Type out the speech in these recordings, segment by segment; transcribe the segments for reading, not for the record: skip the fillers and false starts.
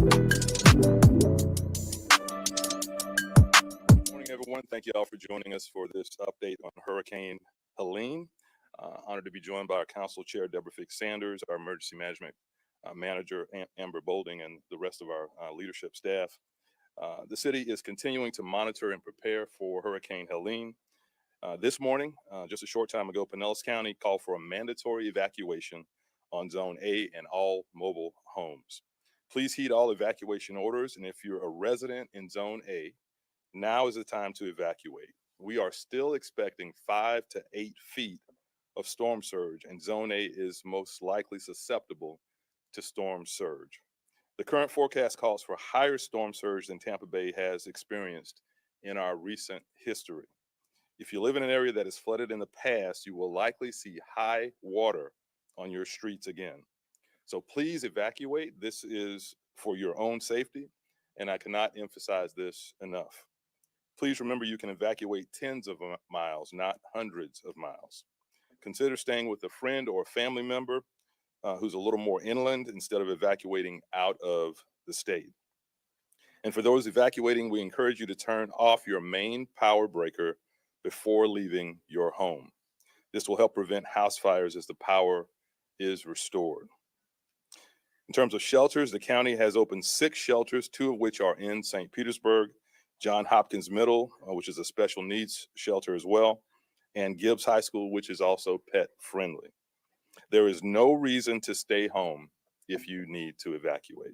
Good morning, everyone. Thank you all for joining us for this update on Hurricane Helene. Honored to be joined by our Council Chair, Deborah Fix Sanders, our Emergency Management Manager, Amber Bolding, and the rest of our leadership staff. The city is continuing to monitor and prepare for Hurricane Helene. This morning, just a short time ago, Pinellas County called for a mandatory evacuation on Zone A and all mobile homes. Please heed all evacuation orders, and if you're a resident in Zone A, now is the time to evacuate. We are still expecting 5 to 8 feet of storm surge, and Zone A is most likely susceptible to storm surge. The current forecast calls for higher storm surge than Tampa Bay has experienced in our recent history. If you live in an area that is flooded in the past, you will likely see high water on your streets again. So please evacuate. This is for your own safety, and I cannot emphasize this enough. Please remember you can evacuate tens of miles, not hundreds of miles. Consider staying with a friend or a family member who's a little more inland instead of evacuating out of the state. And for those evacuating, we encourage you to turn off your main power breaker before leaving your home. This will help prevent house fires as the power is restored. In terms of shelters, the county has opened 6 shelters, 2 of which are in St. Petersburg, John Hopkins Middle, which is a special needs shelter as well, and Gibbs High School, which is also pet friendly. There is no reason to stay home if you need to evacuate.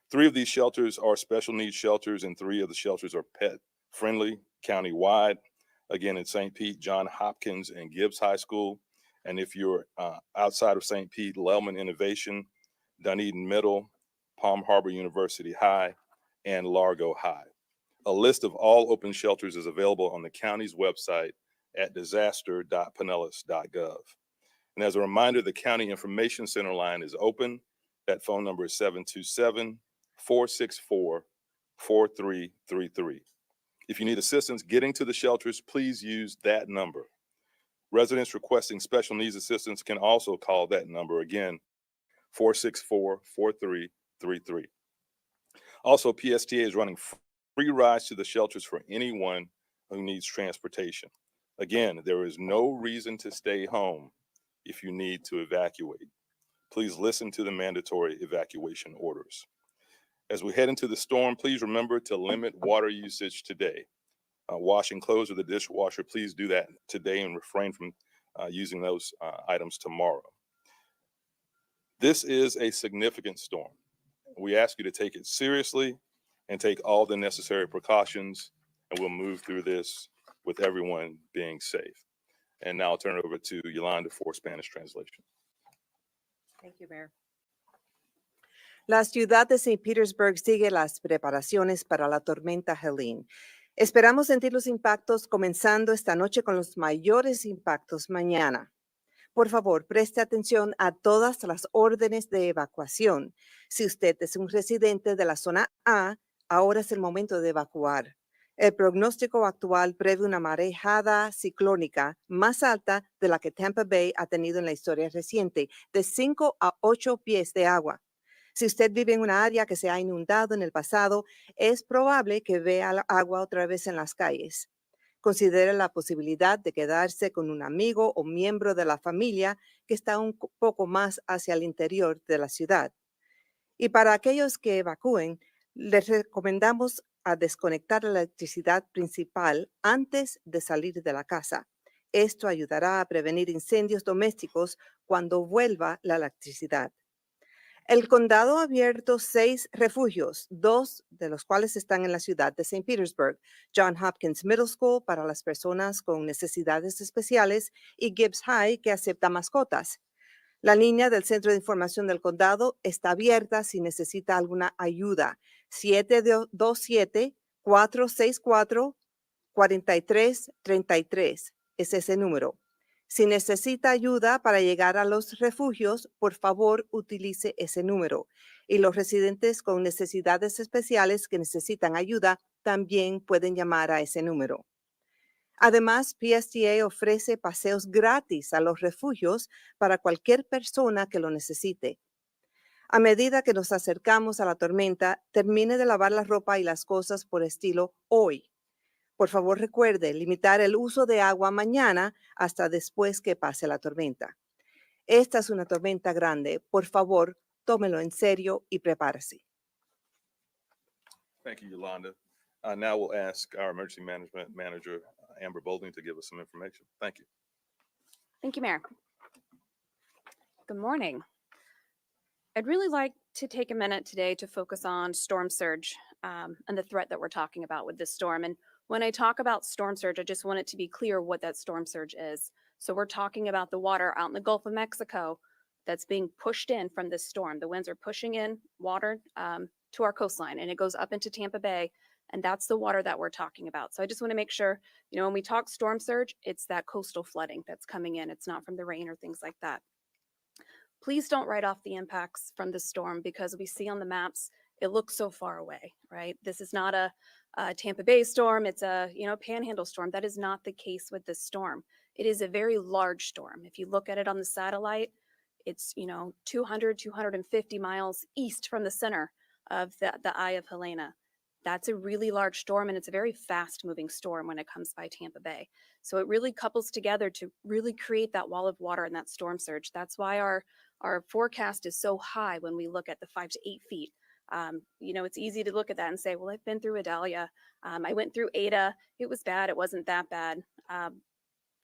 3 of these shelters are special needs shelters, and 3 of the shelters are pet friendly countywide. Again, in St. Pete, John Hopkins and Gibbs High School. And if you're outside of St. Pete, Lellman Innovation, Dunedin Middle, Palm Harbor University High, and Largo High. A list of all open shelters is available on the county's website at disaster.pinellas.gov. And as a reminder, the County Information Center line is open. That phone number is 727-464-4333. If you need assistance getting to the shelters, please use that number. Residents requesting special needs assistance can also call that number again, 464-4333. Also, PSTA is running free rides to the shelters for anyone who needs transportation. Again, there is no reason to stay home if you need to evacuate. Please listen to the mandatory evacuation orders. As we head into the storm, please remember to limit water usage today. Washing clothes with the dishwasher, please do that today and refrain from using those items tomorrow. This is a significant storm. We ask you to take it seriously and take all the necessary precautions, and we'll move through this with everyone being safe. And now I'll turn it over to Yolanda for Spanish translation. Thank you, Mayor. La ciudad de St. Petersburg sigue las preparaciones para la tormenta Helene. Esperamos sentir los impactos comenzando esta noche con los mayores impactos mañana. Por favor, preste atención a todas las órdenes de evacuación. Si usted es un residente de la zona A, ahora es el momento de evacuar. El pronóstico actual prevé una marejada ciclónica más alta de la que Tampa Bay ha tenido en la historia reciente, de 5 a 8 pies de agua. Si usted vive en una área que se ha inundado en el pasado, es probable que vea el agua otra vez en las calles. Considere la posibilidad de quedarse con un amigo o miembro de la familia que está un poco más hacia el interior de la ciudad. Y para aquellos que evacúen, les recomendamos a desconectar la electricidad principal antes de salir de la casa. Esto ayudará a prevenir incendios domésticos cuando vuelva la electricidad. El condado ha abierto 6 refugios, 2 de los cuales están en la ciudad de St. Petersburg, John Hopkins Middle School para las personas con necesidades especiales y Gibbs High, que acepta mascotas. La línea del Centro de Información del Condado está abierta si necesita alguna ayuda. 727-464-4333 es ese número. Si necesita ayuda para llegar a los refugios, por favor, utilice ese número. Y los residentes con necesidades especiales que necesitan ayuda también pueden llamar a ese número. Además, PSTA ofrece paseos gratis a los refugios para cualquier persona que lo necesite. A medida que nos acercamos a la tormenta, termine de lavar la ropa y las cosas por estilo hoy. Por favor, recuerde limitar el uso de agua mañana hasta después que pase la tormenta. Esta es una tormenta grande. Por favor, tómelo en serio y prepárese. Thank you, Yolanda. Now we'll ask our emergency management manager, Amber Boulding, to give us some information. Thank you. Thank you, Mayor. Good morning. I'd really like to take a minute today to focus on storm surge and the threat that we're talking about with this storm. And when I talk about storm surge, I just want it to be clear what that storm surge is. So we're talking about the water out in the Gulf of Mexico that's being pushed in from this storm. The winds are pushing in water to our coastline, and it goes up into Tampa Bay. And that's the water that we're talking about. So I just want to make sure, when we talk storm surge, it's that coastal flooding that's coming in. It's not from the rain or things like that. Please don't write off the impacts from the storm, because we see on the maps, it looks so far away, right? This is not a Tampa Bay storm. It's a, panhandle storm. That is not the case with this storm. It is a very large storm. If you look at it on the satellite, it's, 200, 250 miles east from the center of the eye of Helene. That's a really large storm, and it's a very fast moving storm when it comes by Tampa Bay. So it really couples together to really create that wall of water and that storm surge. That's why our forecast is so high when we look at the 5 to 8 feet. It's easy to look at that and say, well, I've been through Idalia. I went through Ada. It was bad. It wasn't that bad.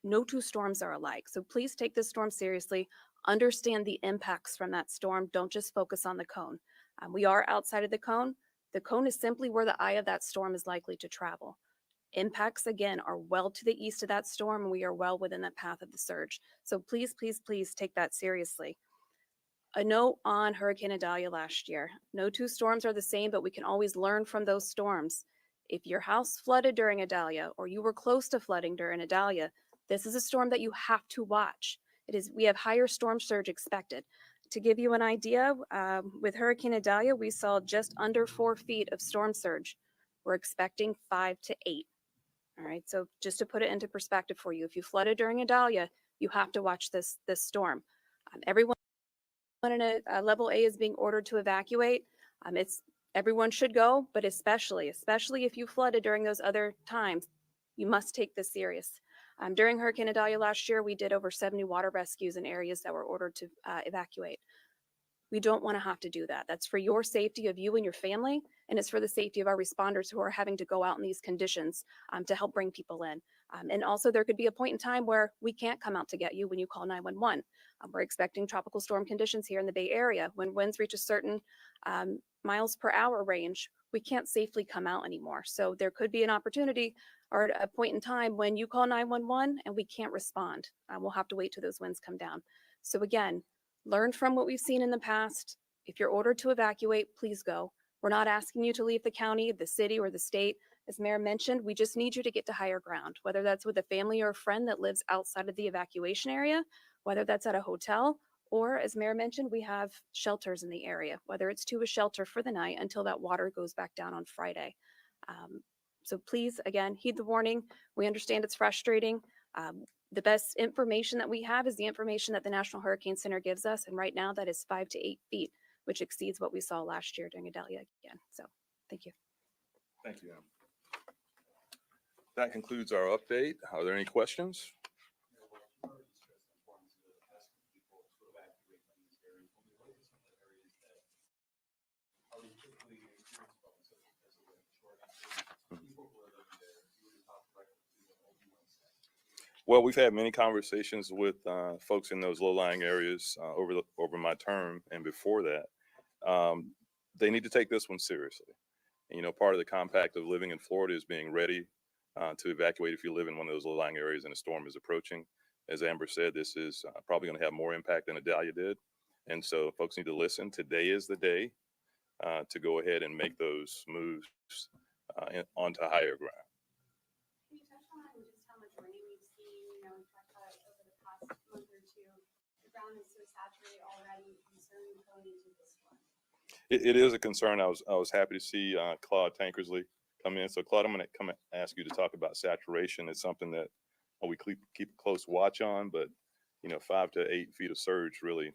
No two storms are alike. So please take this storm seriously. Understand the impacts from that storm. Don't just focus on the cone. We are outside of the cone. The cone is simply where the eye of that storm is likely to travel. Impacts, again, are well to the east of that storm, and we are well within the path of the surge. So please, please, please take that seriously. A note on Hurricane Idalia last year. No two storms are the same, but we can always learn from those storms. If your house flooded during Idalia, or you were close to flooding during Idalia, this is a storm that you have to watch. We have higher storm surge expected. To give you an idea, with Hurricane Idalia, we saw just under 4 feet of storm surge. We're expecting 5 to 8. All right, so just to put it into perspective for you, if you flooded during Idalia, you have to watch this storm. Everyone in a level A is being ordered to evacuate. Everyone should go, but especially if you flooded during those other times, you must take this serious. During Hurricane Idalia last year, we did over 70 water rescues in areas that were ordered to evacuate. We don't want to have to do that. That's for your safety of you and your family, and it's for the safety of our responders who are having to go out in these conditions to help bring people in. And also, there could be a point in time where we can't come out to get you when you call 911. We're expecting tropical storm conditions here in the Bay Area. When winds reach a certain miles per hour range, we can't safely come out anymore. So there could be an opportunity or a point in time when you call 911 and we can't respond. We'll have to wait till those winds come down. So again, learn from what we've seen in the past. If you're ordered to evacuate, please go. We're not asking you to leave the county, the city, or the state. As Mayor mentioned, we just need you to get to higher ground, whether that's with a family or a friend that lives outside of the evacuation area, whether that's at a hotel, or as Mayor mentioned, we have shelters in the area, whether it's to a shelter for the night until that water goes back down on Friday. So please, again, heed the warning. We understand it's frustrating. The best information that we have is the information that the National Hurricane Center gives us. And right now that is 5 to 8 feet, which exceeds what we saw last year during Idalia again. So thank you. Thank you, Em. That concludes our update. Are there any questions? Well, we've had many conversations with folks in those low-lying areas over my term and before that. They need to take this one seriously. And, part of the compact of living in Florida is being ready to evacuate if you live in one of those low-lying areas and a storm is approaching. As Amber said, this is probably going to have more impact than Idalia did. And so folks need to listen. Today is the day to go ahead and make those moves onto higher ground. Can you touch on just how much rain we've seen? We've talked about it over the past month or two. The ground is so saturated already, concerned going into this one. It is a concern. I was happy to see Claude Tankersley come in. So Claude, I'm going to come and ask you to talk about saturation. It's something that we keep a close watch on, but 5 to 8 feet of surge really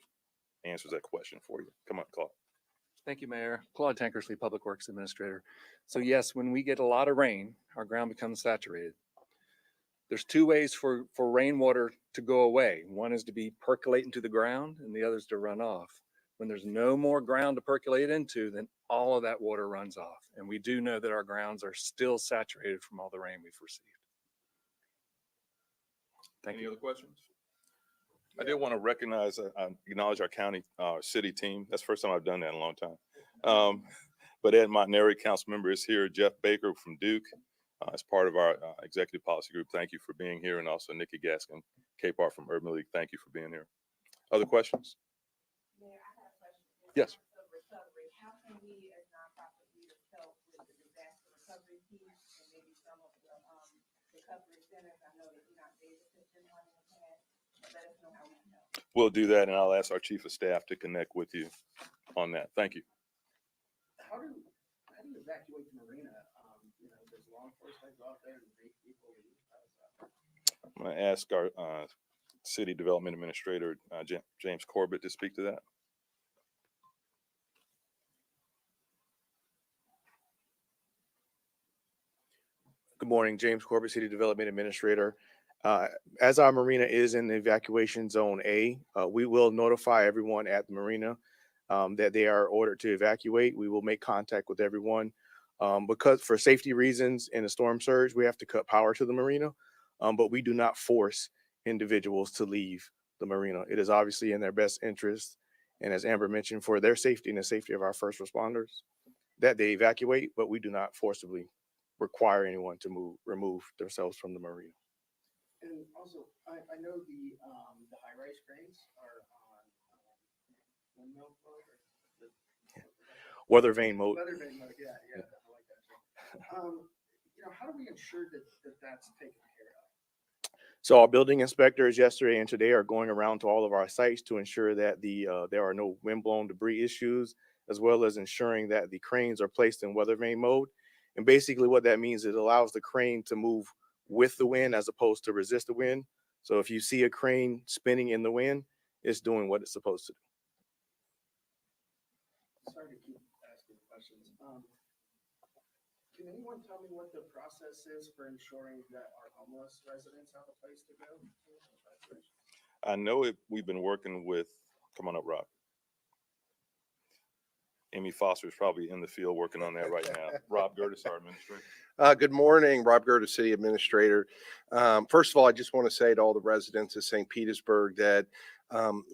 answers that question for you. Come on, Claude. Thank you, Mayor. Claude Tankersley, Public Works Administrator. So yes, when we get a lot of rain, our ground becomes saturated. There's two ways for rainwater to go away. One is to be percolate into the ground and the other is to run off. When there's no more ground to percolate into, then all of that water runs off. And we do know that our grounds are still saturated from all the rain we've received. Thank Any you. other questions? I did want to recognize, acknowledge our county, city team. That's the first time I've done that in a long time. But Ed Montanari, council member, is here. Jeff Baker from Duke, as part of our executive policy group. Thank you for being here. And also Nikki Gaskin, Capar from Urban League. Thank you for being here. Other questions? Mayor, I have a question. In Yes. terms of recovery, how can we as nonprofit leaders help with the disaster recovery piece and maybe some of the recovery centers? I know that you're not babysitting one in the past, but let us know how we can help. We'll do that, and I'll ask our chief of staff to connect with you on that. Thank you. How do you evacuate the marina? There's law enforcement go out there and make people leave. How does that? I'm going to ask our city development administrator, James Corbett, to speak to that. Good morning, James Corbett, City Development Administrator. As our marina is in the evacuation zone A, we will notify everyone at the marina that they are ordered to evacuate. We will make contact with everyone. Because for safety reasons in a storm surge, we have to cut power to the marina, but we do not force individuals to leave the marina. It is obviously in their best interest, and as Amber mentioned, for their safety and the safety of our first responders, that they evacuate, but we do not forcibly require anyone to remove themselves from the marina. And also, I know the high-rise cranes are on windmill mode or Weather vane mode. weather vane mode. Yeah, I like that term. How do we ensure that that's taken care of? So our building inspectors yesterday and today are going around to all of our sites to ensure that there are no windblown debris issues, as well as ensuring that the cranes are placed in weather vane mode. And basically what that means, it allows the crane to move with the wind as opposed to resist the wind. So if you see a crane spinning in the wind, it's doing what it's supposed to do. Sorry to keep asking questions. Can anyone tell me what the process is for ensuring that our homeless residents have a place to go? I know we've been working with, come on up, Rob. Amy Foster is probably in the field working on that right now. Rob Gertis, our administrator. Good morning, Rob Gertis, City Administrator. First of all, I just want to say to all the residents of St. Petersburg that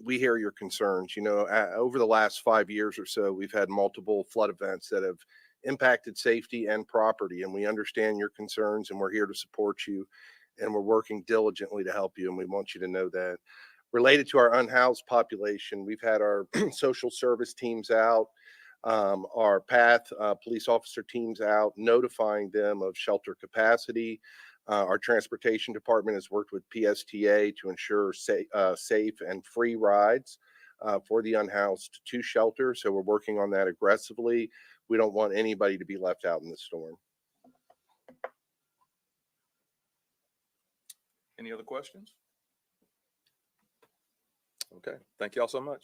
we hear your concerns. Over the last 5 years or so, we've had multiple flood events that have impacted safety and property, and we understand your concerns, and we're here to support you, and we're working diligently to help you, and we want you to know that. Related to our unhoused population, we've had our social service teams out, our PATH police officer teams out, notifying them of shelter capacity. Our transportation department has worked with PSTA to ensure safe and free rides for the unhoused to shelter. So we're working on that aggressively. We don't want anybody to be left out in the storm. Any other questions? Okay, thank you all so much.